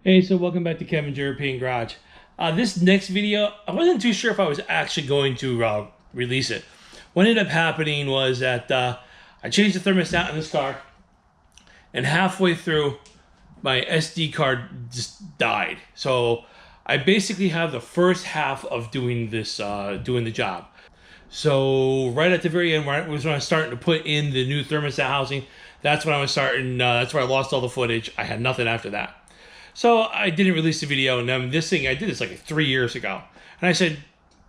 Hey, so welcome back to Kevin's European Garage. This next video, I wasn't too sure if I was actually going to release it. What ended up happening was that I changed the thermostat in this car, and halfway through, my SD card just died. So I basically have the first half of doing this, doing the job. So right at the very end, when I was starting to put in the new thermostat housing, that's when I was starting. That's where I lost all the footage. I had nothing after that. So I didn't release the video, and then this thing, I did this like 3 years ago. And I said,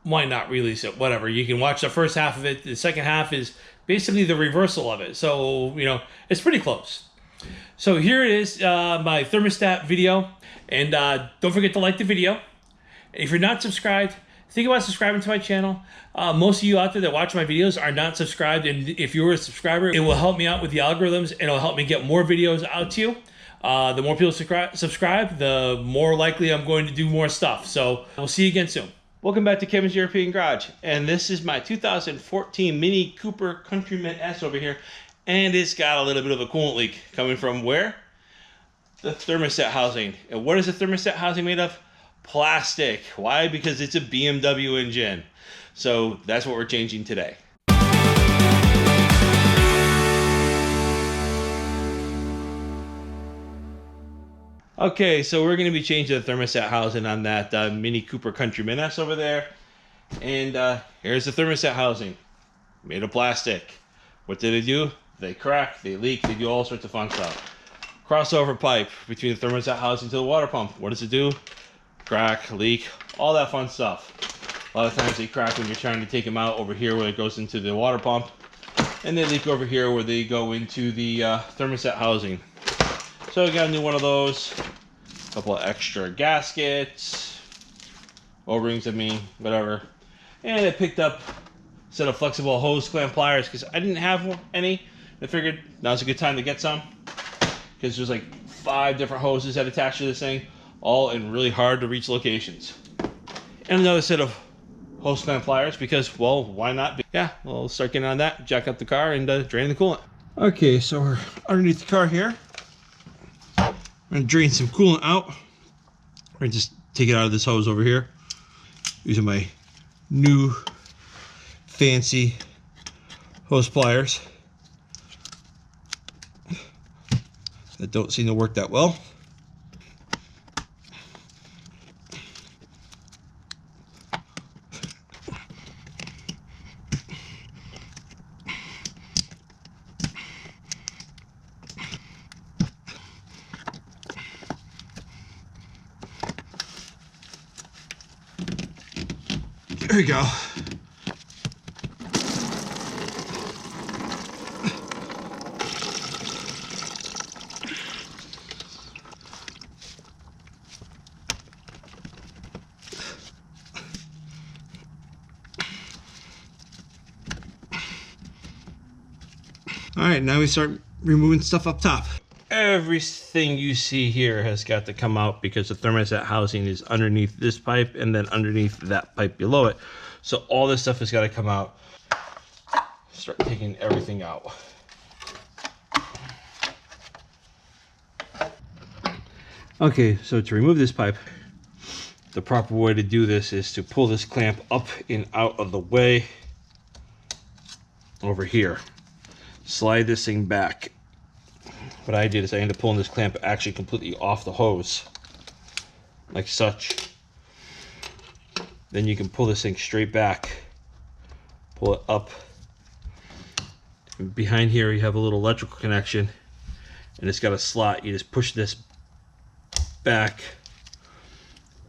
why not release it? Whatever. You can watch the first half of it. The second half is basically the reversal of it. So, you know, it's pretty close. So here it is, my thermostat video. And don't forget to like the video. If you're not subscribed, think about subscribing to my channel. Most of you out there that watch my videos are not subscribed. And if you're a subscriber, it will help me out with the algorithms, and it'll help me get more videos out to you. The more people subscribe, the more likely I'm going to do more stuff. So we'll see you again soon. Welcome back to Kevin's European Garage. And this is my 2014 Mini Cooper Countryman S over here. And it's got a little bit of a coolant leak coming from where? The thermostat housing. And what is the thermostat housing made of? Plastic. Why? Because it's a BMW engine. So that's what we're changing today. Okay, so we're going to be changing the thermostat housing on that Mini Cooper Countryman S over there. And here's the thermostat housing, made of plastic. What do? They crack, they leak, they do all sorts of fun stuff. Crossover pipe between the thermostat housing to the water pump. What does it do? Crack, leak, all that fun stuff. A lot of times they crack when you're trying to take them out over here where it goes into the water pump. And they leak over here where they go into the thermostat housing. So I got a new one of those, a couple of extra gaskets, O-rings, whatever. And I picked up a set of flexible hose clamp pliers because I didn't have any. I figured now's a good time to get some because there's like 5 different hoses that attach to this thing, all in really hard to reach locations. And another set of hose clamp pliers because, well, why not? Yeah, we'll start getting on that, jack up the car, and drain the coolant. Okay, so we're underneath the car here. I'm gonna drain some coolant out. Or just take it out of this hose over here. Using my new fancy hose pliers that don't seem to work that well. There we go. All right, now we start removing stuff up top. Everything you see here has got to come out because the thermostat housing is underneath this pipe and then underneath that pipe below it. So all this stuff has got to come out. Start taking everything out. Okay, so to remove this pipe, the proper way to do this is to pull this clamp up and out of the way over here. Slide this thing back. What I did is I ended up pulling this clamp actually completely off the hose, like such. Then you can pull this thing straight back, pull it up. And behind here you have a little electrical connection, and it's got a slot. You just push this back,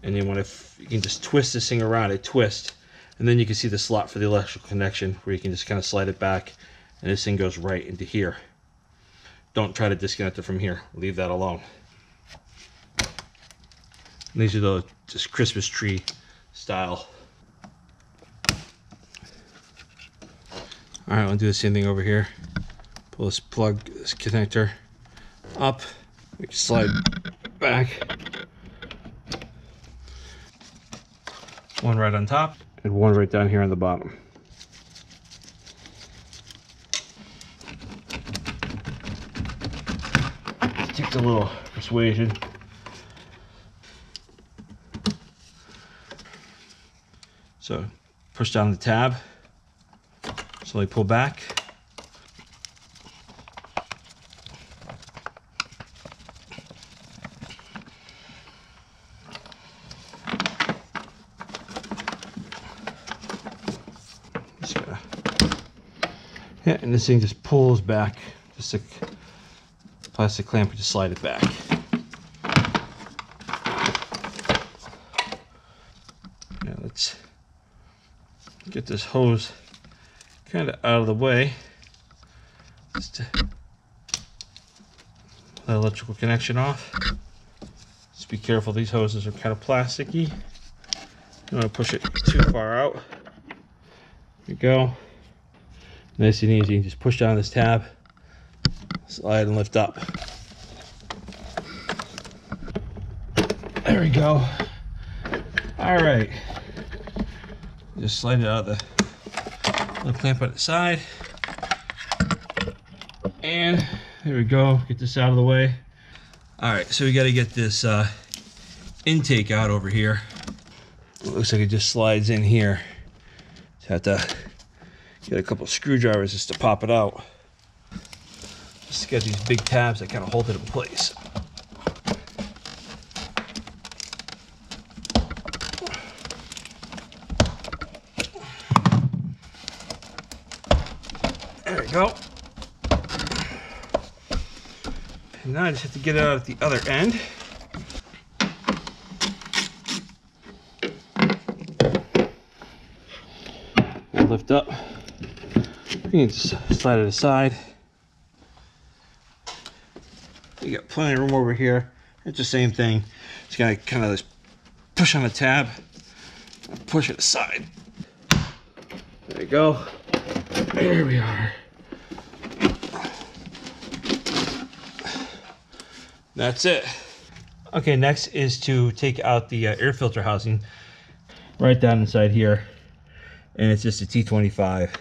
and then you can just twist this thing around. It twists, and then you can see the slot for the electrical connection where you can just kind of slide it back, and this thing goes right into here. Don't try to disconnect it from here. Leave that alone. And these are the just Christmas tree style. All right, I'll do the same thing over here. Pull this plug, this connector up. We can slide back. One right on top and one right down here on the bottom. Takes a little persuasion. So push down the tab, slowly pull back. Yeah, and this thing just pulls back. Just a plastic clamp, we just slide it back. Now let's get this hose kind of out of the way. Just to the electrical connection off. Just be careful, these hoses are kind of plasticky. You don't want to push it too far out. There you go. Nice and easy. Just push down this tab, slide and lift up. There we go. All right. Just slide it out of the clamp on the side. And there we go. Get this out of the way. All right, so we got to get this intake out over here. It looks like it just slides in here. Just have to get a couple screwdrivers just to pop it out. Just got these big tabs that kind of hold it in place. There we go. And now I just have to get it out at the other end. And lift up. You can just slide it aside. You got plenty of room over here. It's the same thing. Just gotta kind of just push on the tab, push it aside. There you go. There we are. That's it. Okay, next is to take out the air filter housing right down inside here, and it's just a T25.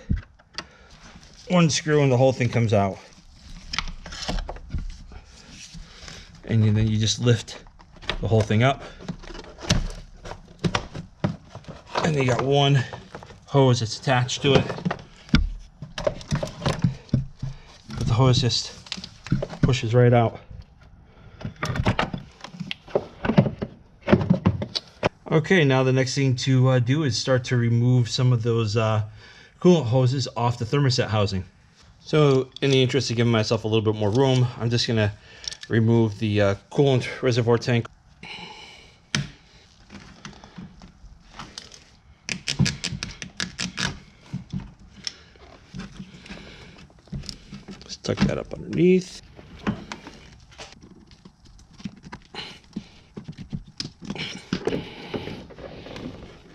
One screw and the whole thing comes out, and then you just lift the whole thing up, and then you got one hose that's attached to it, but the hose just pushes right out. Okay, now the next thing to do is start to remove some of those coolant hoses off the thermostat housing. So in the interest of giving myself a little bit more room, I'm just going to remove the coolant reservoir tank. Just tuck that up underneath.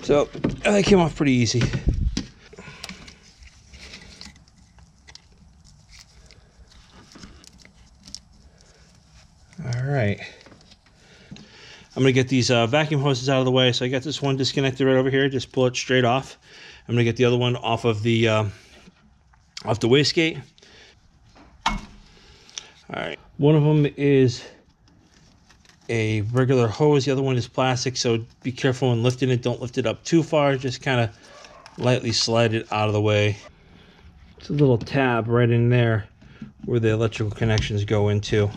So that came off pretty easy. All right. I'm gonna get these vacuum hoses out of the way. So I got this one disconnected right over here. Just pull it straight off. I'm gonna get the other one off of the wastegate. All right. One of them is a regular hose, the other one is plastic, so be careful when lifting it. Don't lift it up too far, just kind of lightly slide it out of the way. It's a little tab right in there where the electrical connections go into.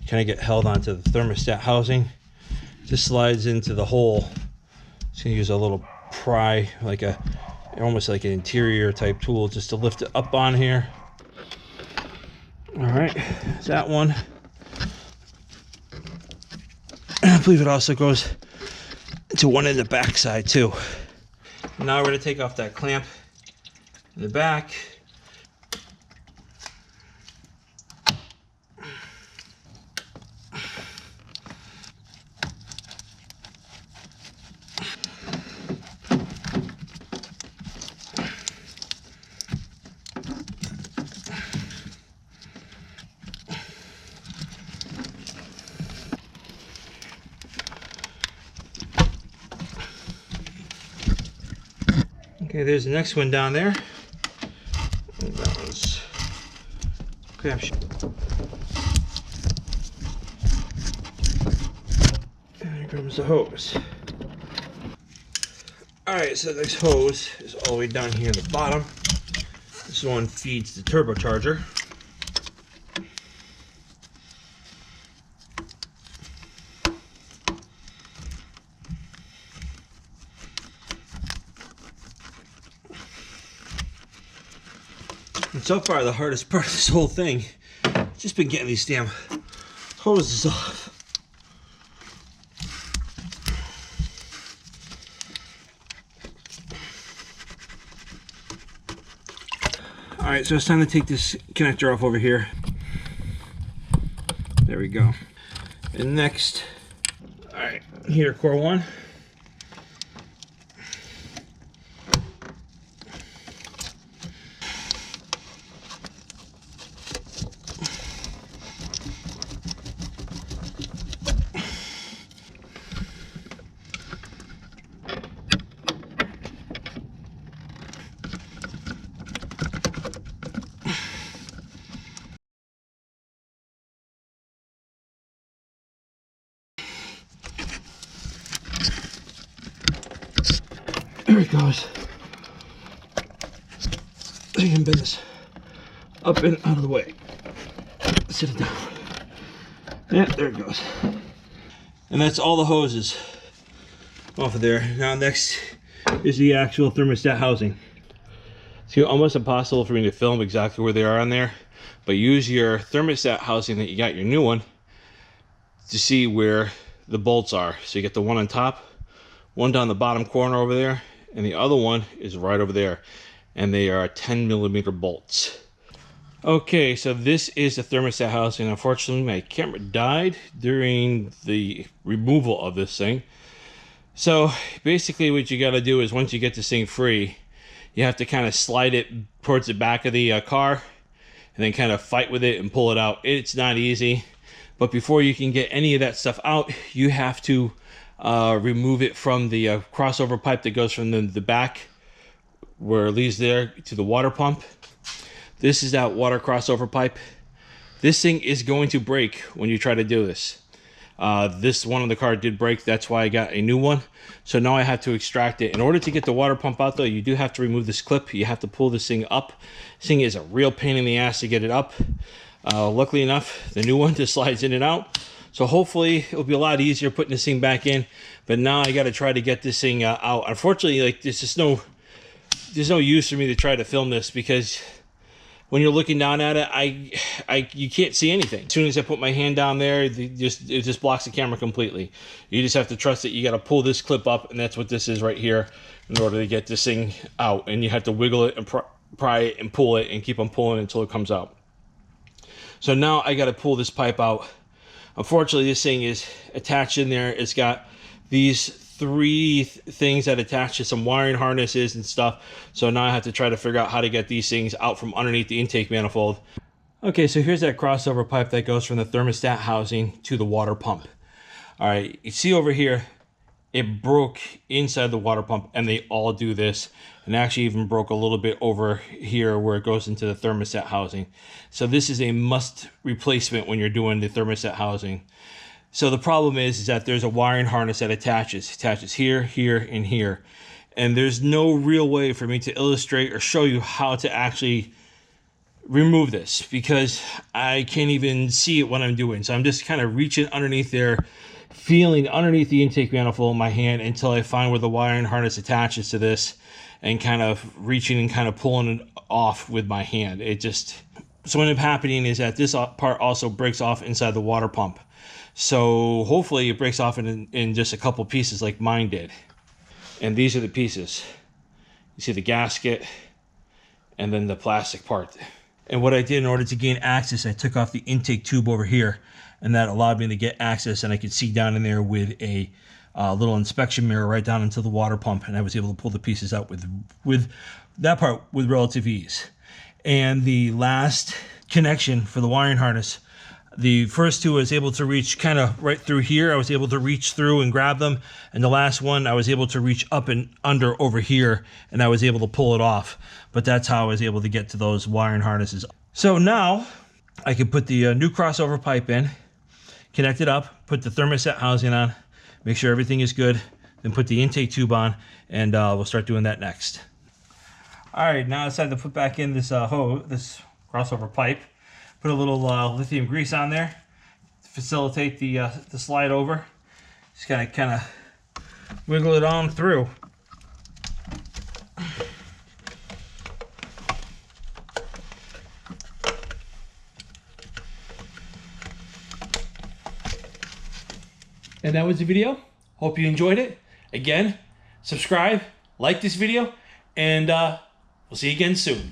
Kind of get held onto the thermostat housing. Just slides into the hole. Just gonna use a little pry, like almost like an interior type tool, just to lift it up on here. All right, there's that one. I believe it also goes to one in the back side too. Now we're going to take off that clamp in the back. Okay, there's the next one down there. And that one's clamp. And here comes the hose. Alright, so this hose is all the way down here at the bottom. This one feeds the turbocharger. And so far, the hardest part of this whole thing has just been getting these damn hoses off. Alright, so it's time to take this connector off over here. There we go. And next, alright, heater core 1. There it goes. So you can bend this up and out of the way. Sit it down. Yeah, there it goes. And that's all the hoses off of there. Now next is the actual thermostat housing. It's almost impossible for me to film exactly where they are on there, but use your thermostat housing that you got, your new one, to see where the bolts are. So you get the one on top, one down the bottom corner over there, and the other one is right over there, and they are 10mm bolts. Okay, so this is the thermostat housing. Unfortunately, my camera died during the removal of this thing. So basically what you got to do is, once you get this thing free, you have to kind of slide it towards the back of the car and then kind of fight with it and pull it out. It's not easy, but before you can get any of that stuff out, you have to remove it from the crossover pipe that goes from the back where it leads there to the water pump. This is that water crossover pipe. This thing is going to break when you try to do this. This one on the car did break. That's why I got a new one. So now I have to extract it. In order to get the water pump out though, you do have to remove this clip. You have to pull this thing up. This thing is a real pain in the ass to get it up. Luckily enough, the new one just slides in and out. So hopefully it'll be a lot easier putting this thing back in. But now I got to try to get this thing out. Unfortunately, like there's no use for me to try to film this, because when you're looking down at it, you can't see anything. As soon as I put my hand down there, it just blocks the camera completely. You just have to trust that you got to pull this clip up, and that's what this is right here, in order to get this thing out. And you have to wiggle it and pry it and pull it and keep on pulling until it comes out. So now I got to pull this pipe out. Unfortunately, this thing is attached in there. It's got these three things that attach to some wiring harnesses and stuff. So now I have to try to figure out how to get these things out from underneath the intake manifold. Okay, so here's that crossover pipe that goes from the thermostat housing to the water pump. All right, you see over here, it broke inside the water pump, and they all do this, and actually even broke a little bit over here where it goes into the thermostat housing. So this is a must replacement when you're doing the thermostat housing. So the problem is that there's a wiring harness that attaches here, here, and here. And there's no real way for me to illustrate or show you how to actually remove this, because I can't even see it when I'm doing. So I'm just kind of reaching underneath there, feeling underneath the intake manifold in my hand until I find where the wiring harness attaches to this, and kind of reaching and kind of pulling it off with my hand. So what ended up happening is that this part also breaks off inside the water pump. So hopefully it breaks off in just a couple pieces like mine did. And these are the pieces. You see the gasket and then the plastic part. And what I did in order to gain access, I took off the intake tube over here, and that allowed me to get access, and I could see down in there with a little inspection mirror right down into the water pump, and I was able to pull the pieces out with that part with relative ease. And the last connection for the wiring harness, the first two I was able to reach kind of right through here. I was able to reach through and grab them. And the last one, I was able to reach up and under over here, and I was able to pull it off. But that's how I was able to get to those wiring harnesses. So now I can put the new crossover pipe in, connect it up, put the thermostat housing on, make sure everything is good, then put the intake tube on, and we'll start doing that next. All right, now I decided to put back in this this crossover pipe. Put a little lithium grease on there to facilitate the slide over. Just kind of wiggle it on through. And that was the video. Hope you enjoyed it. Again, subscribe, like this video, and we'll see you again soon.